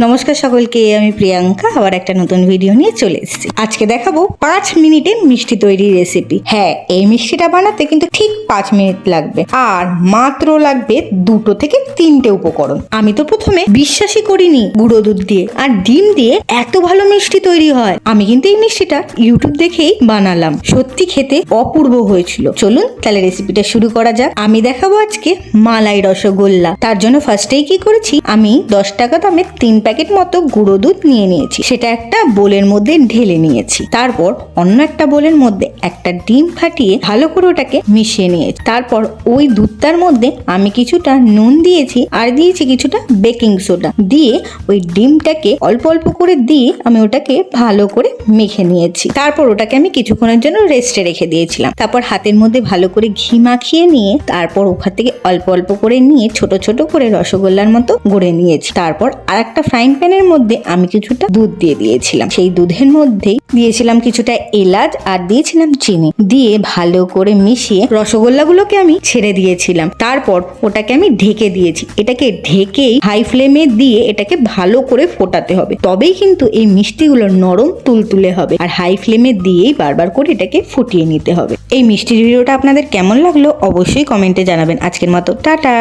নমস্কার সকলকে, আমি প্রিয়াঙ্কা আবার একটা নতুন ভিডিও নিয়ে চলে এসেছি। আজকে দেখাবো 5 মিনিটে মিষ্টি তৈরির রেসিপি। হ্যাঁ, এই মিষ্টিটা বানাতে কিন্তু ঠিক 5 মিনিট লাগবে, আর মাত্র লাগবে 2 থেকে 3টে উপকরণ। আমি তো প্রথমে বিশ্বাসই করিনি গুঁড়ো দুধ দিয়ে আর ডিম দিয়ে এত ভালো মিষ্টি তৈরি হয়। আমি কিন্তু এই মিষ্টিটা ইউটিউব দেখেই বানালাম, সত্যি খেতে অপূর্ব হয়েছিল। চলুন তাহলে রেসিপিটা শুরু করা যাক। আমি দেখাবো আজকে মালাই রসগোল্লা। তার জন্য ফার্স্টেই কি করেছি, আমি 10 টাকা দামের 3 প্যাকেট মতো গুঁড়ো দুধ নিয়ে নিয়েছি। সেটা একটা বোলের মধ্যে ঢেলে নিয়েছি। তারপর অন্য একটা বোলের মধ্যে একটা ডিম ফাটিয়ে ভালো করে ওটাকে মিশিয়ে নিয়েছি। তারপর ওই দুধটার মধ্যে আমি কিছুটা নুন দিয়েছি আর দিয়েছি কিছুটা বেকিং সোডা দিয়ে ওই ডিমটাকে অল্প অল্প করে দিয়ে আমি ওটাকে ভালো করে মেখে নিয়েছি। তারপর ওটাকে আমি কিছুক্ষণের জন্য রেস্টে রেখে দিয়েছিলাম। তারপর হাতের মধ্যে ভালো করে ঘি মাখিয়ে নিয়ে তারপর ওখান থেকে অল্প অল্প করে নিয়ে ছোট ছোট করে রসগোল্লার মতো গড়ে নিয়েছি। তারপর আর একটা ফ্রাইং প্যানের মধ্যে আমি কিছুটা দুধ দিয়ে দিয়েছিলাম। সেই দুধের মধ্যেই দিয়েছিলাম কিছুটা এলাচ আর দিয়েছিলাম চিনি, দিয়ে ভালো করে মিশিয়ে রসগোল্লাগুলোকে আমি ছেড়ে দিয়েছিলাম। তারপর ওটাকে আমি ঢেকে দিয়েছি। এটাকে ঢেকেই হাই ফ্লেমে দিয়ে এটাকে ভালো করে ফোটাতে হবে, তবেই কিন্তু এই মিষ্টিগুলো নরম তুলতুলে হবে। আর হাই ফ্লেমে দিয়েই বারবার করে এটাকে ফুটিয়ে নিতে হবে। এই মিষ্টির ভিডিওটা আপনাদের কেমন লাগলো অবশ্যই কমেন্টে জানাবেন। আজকের মতো টাটা।